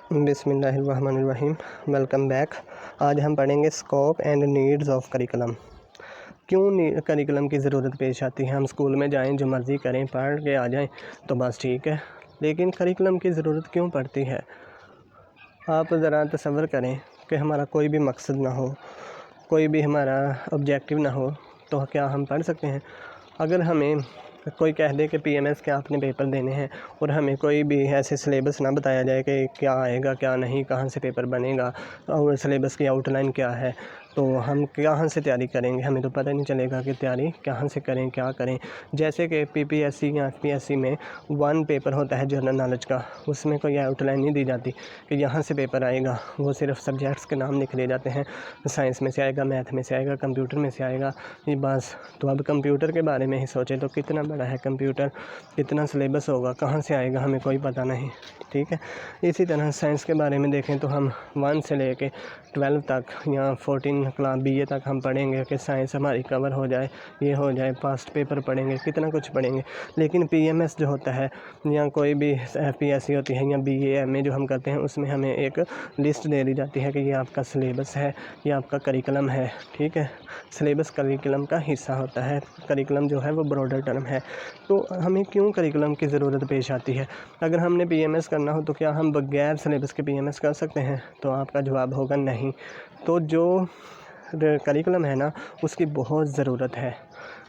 बिस्मिल्लाहिर्रहमानिर्रहीम। Welcome back. आज हम पढ़ेंगे scope and needs of curriculum. क्यों करिकुलम की ज़रूरत पेश आती है। हम स्कूल में जाएं, जो मर्ज़ी करें, पढ़ के आ जाएं तो बस ठीक है, लेकिन करिकुलम की ज़रूरत क्यों पड़ती है। आप ज़रा तसव्वुर करें कि हमारा कोई भी मकसद ना हो, कोई भी हमारा ऑब्जेक्टिव ना हो, तो क्या हम पढ़ सकते हैं। अगर हमें कोई कह दे कि पीएमएस के आपने पेपर देने हैं और हमें कोई भी ऐसे सिलेबस ना बताया जाए कि क्या आएगा क्या नहीं, कहाँ से पेपर बनेगा और सिलेबस की आउटलाइन क्या है, तो हम कहाँ से तैयारी करेंगे। हमें तो पता नहीं चलेगा कि तैयारी कहाँ से करें, क्या करें। जैसे कि पीपीएससी या एफपीएससी में वन पेपर होता है जनरल नॉलेज का, उसमें कोई आउटलाइन नहीं दी जाती कि यहाँ से पेपर आएगा। वो सिर्फ सब्जेक्ट्स के नाम लिख दिए जाते हैं, साइंस में से आएगा, मैथ में से आएगा, कंप्यूटर में से आएगा, ये बस। तो अब कंप्यूटर के बारे में ही सोचें तो कितना बड़ा है कंप्यूटर, कितना सिलेबस होगा, कहाँ से आएगा, हमें कोई पता नहीं। ठीक है, इसी तरह साइंस के बारे में देखें तो हम 1 से लेके 12 तक या 14 क्लास बीए तक हम पढ़ेंगे कि साइंस हमारी कवर हो जाए, ये हो जाए, पास्ट पेपर पढ़ेंगे, कितना कुछ पढ़ेंगे। लेकिन पीएमएस जो होता है या कोई भी एफपीएससी होती है या बीए एमए जो हम करते हैं, उसमें हमें एक लिस्ट दे दी जाती है कि ये आपका सिलेबस है, ये आपका करिकुलम है। ठीक है, सिलेबस करिकुलम का हिस्सा होता है। करिकुलम जो है वो ब्रॉडर टर्म है। तो हमें क्यों करिकुलम की ज़रूरत पेश आती है। अगर हमने पीएमएस करना हो तो क्या हम बगैर सिलेबस के पीएमएस कर सकते हैं, तो आपका जवाब होगा नहीं। तो जो करिकुलम है ना, उसकी बहुत ज़रूरत है।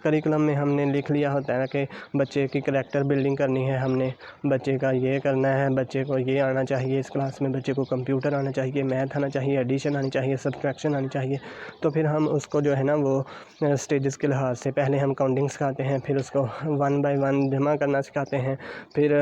करिकुलम में हमने लिख लिया होता है कि बच्चे की करैक्टर बिल्डिंग करनी है, हमने बच्चे का ये करना है, बच्चे को ये आना चाहिए, इस क्लास में बच्चे को कंप्यूटर आना चाहिए, मैथ आना चाहिए, एडिशन आनी चाहिए, सब्ट्रैक्शन आनी चाहिए। तो फिर हम उसको जो है ना वो स्टेजेस के लिहाज से पहले हम काउंटिंग सिखाते हैं, फिर उसको 1 बाय 1 जमा करना सिखाते हैं, फिर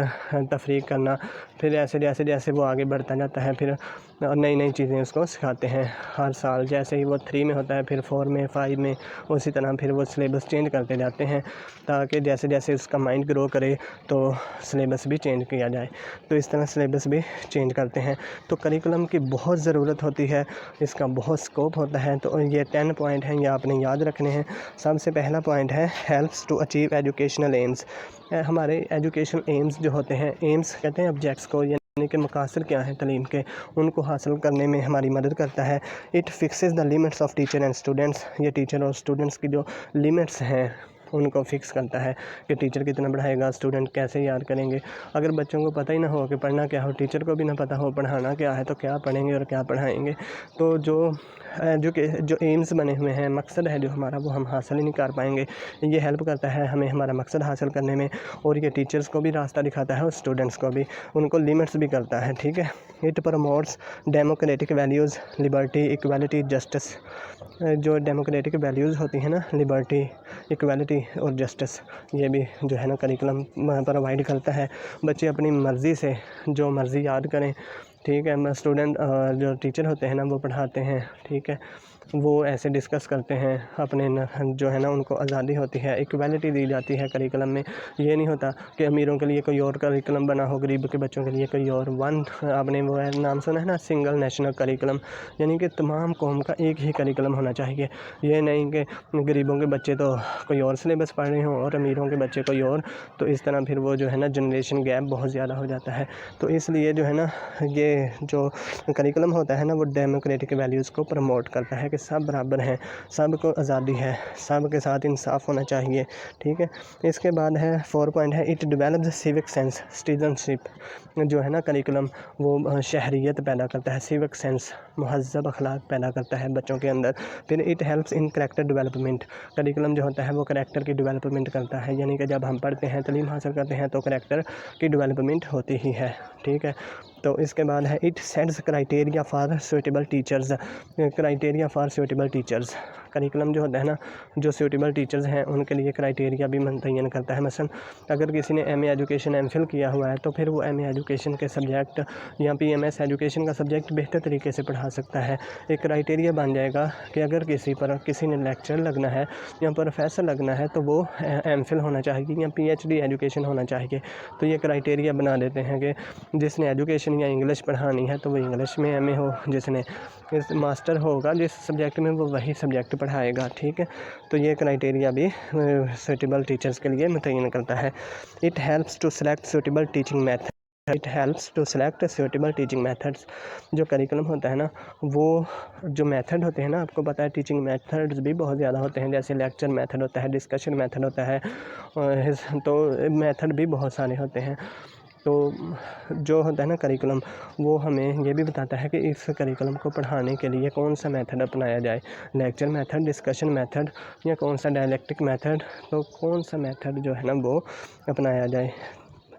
तफरीक करना, फिर ऐसे जैसे जैसे वो आगे बढ़ता जाता है फिर नई नई चीज़ें उसको सिखाते हैं हर साल। जैसे ही वो 3 में होता है फिर 4 में, 5 में, उसी तरह फिर वो सिलेबस चेंज करते जाते हैं, ताकि जैसे जैसे उसका माइंड ग्रो करे तो सिलेबस भी चेंज किया जाए। तो इस तरह सिलेबस भी चेंज करते हैं। तो करिकुलम की बहुत ज़रूरत होती है, इसका बहुत स्कोप होता है। तो ये 10 पॉइंट हैं, ये आपने याद रखने हैं। सबसे पहला पॉइंट है helps to achieve educational aims. हमारे एजुकेशनल एम्स जो होते हैं, एम्स कहते हैं ऑब्जेक्ट्स को, यानी कि मकासद क्या हैं तलीम के, उनको हासिल करने में हमारी मदद करता है। It fixes the limits of teacher and students. ये टीचर और स्टूडेंट्स की जो लिमिट्स हैं उनको फिक्स करता है कि टीचर कितना पढ़ाएगा, स्टूडेंट कैसे याद करेंगे। अगर बच्चों को पता ही ना हो कि पढ़ना क्या हो, टीचर को भी ना पता हो पढ़ाना क्या है, तो क्या पढ़ेंगे और क्या पढ़ाएंगे। तो जो एम्स बने हुए हैं, मकसद है जो हमारा, वो हम हासिल ही नहीं कर पाएंगे। ये हेल्प करता है हमें हमारा मकसद हासिल करने में, और ये टीचर्स को भी रास्ता दिखाता है और स्टूडेंट्स को भी, उनको लिमिट्स भी करता है। ठीक है, it promotes democratic values, liberty, equality, justice. जो डेमोक्रेटिक वैल्यूज़ होती हैं ना, लिबर्टी, इक्वालिटी और जस्टिस, ये भी जो है ना करिकुलम प्रोवाइड करता है। बच्चे अपनी मर्ज़ी से जो मर्ज़ी याद करें। ठीक है, स्टूडेंट जो टीचर होते हैं ना वो पढ़ाते हैं, ठीक है, वो ऐसे डिस्कस करते हैं अपने जो है ना, उनको आज़ादी होती है, इक्वालिटी दी जाती है करिकुलम में। ये नहीं होता कि अमीरों के लिए कोई और करिकुलम बना हो, गरीब के बच्चों के लिए कोई और। आपने वो है नाम सुना है ना, सिंगल नेशनल करिकुलम, यानी कि तमाम कौम का एक ही करिकुलम होना चाहिए। ये नहीं कि गरीबों के बच्चे तो कोई और सिलेबस पढ़ रहे हों और अमीरों के बच्चे कोई और। तो इस तरह फिर वो जो है ना जनरेशन गैप बहुत ज़्यादा हो जाता है। तो इसलिए जो है ना, ये जो करिकुलम होता है ना, वो डेमोक्रेटिक वैल्यूज़ को प्रमोट करता है कि सब बराबर हैं, सबको आज़ादी है, सब के साथ इंसाफ होना चाहिए। ठीक है, इसके बाद है 4 पॉइंट है it develops civic sense, citizenship. जो है ना करिकुलम, वो शहरियत पैदा करता है, सिविक सेंस, महज़्ज़ब अखलाक पैदा करता है बच्चों के अंदर। फिर it helps in character development. Curriculum जो होता है वो करैक्टर की डेवलपमेंट करता है, यानी कि जब हम पढ़ते हैं, तालीम हासिल करते हैं, तो करैक्टर की डेवलपमेंट होती ही है। ठीक है, तो इसके बाद है it sets criteria for suitable teachers, criteria for suitable teachers. Curriculum जो होता है ना, जो सूटेबल टीचर्स हैं उनके लिए क्राइटेरिया भी मुतय्यन करता है। मसलन अगर किसी ने एमए एजुकेशन एमफिल किया हुआ है, तो फिर वो एमए एजुकेशन के सब्जेक्ट या पीएमएस एजुकेशन का सब्जेक्ट बेहतर तरीके से पढ़ा सकता है। एक क्राइटेरिया बन जाएगा कि अगर किसी ने लेक्चर लगना है या प्रोफेसर लगना है, तो वो एमफिल होना चाहिए या पीएचडी एजुकेशन होना चाहिए। तो ये क्राइटेरिया बना देते हैं कि जिसने एजुकेशन या इंग्लिश पढ़ानी है तो वो इंग्लिश में एमए हो, जिसने मास्टर होगा जिस सब्जेक्ट में, वो वही सब्जेक्ट पढ़ाएगा। ठीक है, तो ये क्राइटेरिया भी सूटेबल टीचर्स के लिए मुतय्यन करता है। It helps to select suitable teaching method. It helps to select suitable teaching methods. जो करिकुलम होता है ना, वो जो मेथड होते हैं ना, आपको पता है टीचिंग मेथड्स भी बहुत ज़्यादा होते हैं, जैसे लेक्चर मेथड होता है, डिस्कशन मेथड होता है, तो मेथड भी बहुत सारे होते हैं। तो जो होता है ना करिकुलम, वो हमें ये भी बताता है कि इस करिकुलम को पढ़ाने के लिए कौन सा मेथड अपनाया जाए, लेक्चर मेथड, डिस्कशन मेथड या कौन सा डायलेक्टिक मेथड, तो कौन सा मेथड जो है ना वो अपनाया जाए।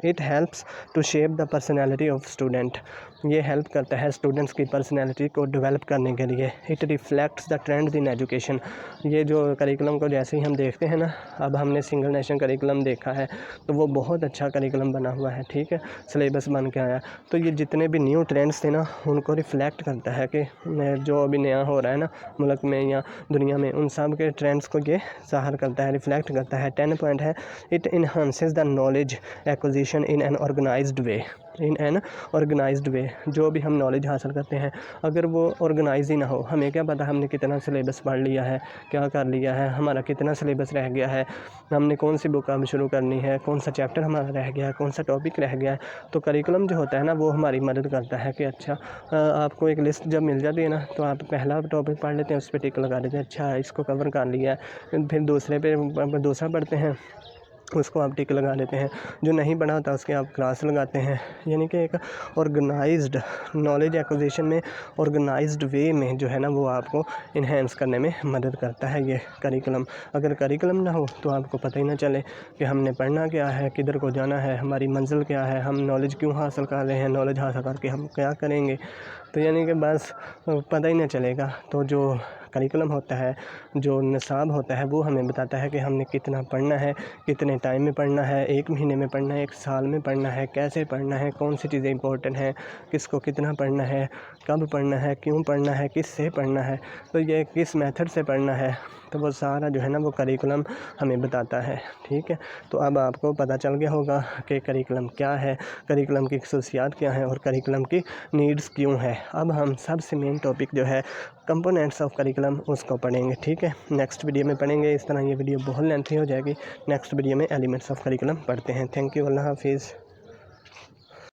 It helps to shape the personality of student. ये हेल्प करता है स्टूडेंट्स की पर्सनैलिटी को डेवलप करने के लिए। It reflects the trends in education. ये जो करिकुलम को जैसे ही हम देखते हैं ना, अब हमने सिंगल नेशन करिकुलम देखा है, तो वो बहुत अच्छा करिकुलम बना हुआ है, ठीक है, सिलेबस बन के आया। तो ये जितने भी न्यू ट्रेंड्स थे ना, उनको रिफ्लेक्ट करता है कि जो अभी नया हो रहा है ना मुल्क में या दुनिया में, उन सब के ट्रेंड्स को ये ज़ाहिर करता है, रिफ्लेक्ट करता है। 10 पॉइंट है, it enhances the knowledge acquisition in an organised way. In an organised way, जो भी हम नॉलेज हासिल करते हैं, अगर वो ऑर्गेनाइज ही ना हो, हमें क्या पता हमने कितना सिलेबस पढ़ लिया है, क्या कर लिया है, हमारा कितना सिलेबस रह गया है, हमने कौन सी बुक अब शुरू करनी है, कौन सा चैप्टर हमारा रह गया है, कौन सा टॉपिक रह गया है। तो करिकुलम जो होता है ना, वो हमारी मदद करता है कि अच्छा, आपको एक लिस्ट जब मिल जाती है ना, तो आप पहला टॉपिक पढ़ लेते हैं, उस पर टिक लगा देते हैं, अच्छा इसको कवर कर लिया है, फिर दूसरे पे दूसरा पढ़ते हैं, उसको आप टिक लगा देते हैं, जो नहीं पढ़ा होता उसके आप क्लास लगाते हैं। यानी कि एक ऑर्गेनाइज्ड नॉलेज एक्विजिशन में, ऑर्गेनाइज्ड वे में जो है ना, वो आपको इन्हेंस करने में मदद करता है ये करिकुलम। अगर करिकुलम ना हो तो आपको पता ही ना चले कि हमने पढ़ना क्या है, किधर को जाना है, हमारी मंजिल क्या है, हम नॉलेज क्यों हासिल कर रहे हैं, नॉलेज हासिल करके हम क्या करेंगे, तो यानी कि बस पता ही नहीं चलेगा। तो जो करिकुलम होता है, जो निसाब होता है, वो हमें बताता है कि हमने कितना पढ़ना है, कितने टाइम में पढ़ना है, 1 महीने में पढ़ना है, 1 साल में पढ़ना है, कैसे पढ़ना है, कौन सी चीज़ें इंपॉर्टेंट हैं, किसको कितना पढ़ना है, कब पढ़ना है, क्यों पढ़ना है, किससे पढ़ना है, तो ये किस मेथड से पढ़ना है, तो वो सारा जो है ना वो करिकुलम हमें बताता है, ठीक है। तो अब आपको पता चल गया होगा कि करिकुलम क्या है, करिकुलम की खसूसियात क्या हैं और करिकुलम की नीड्स क्यों है। अब हम सबसे मेन टॉपिक जो है कंपोनेंट्स ऑफ करिकुलम, उसको पढ़ेंगे, ठीक है। नेक्स्ट वीडियो में पढ़ेंगे, इस तरह ये वीडियो बहुत लेंथी हो जाएगी। नेक्स्ट वीडियो में एलिमेंट्स ऑफ करिकुलम पढ़ते हैं। थैंक यू, अल्लाह हाफिज़।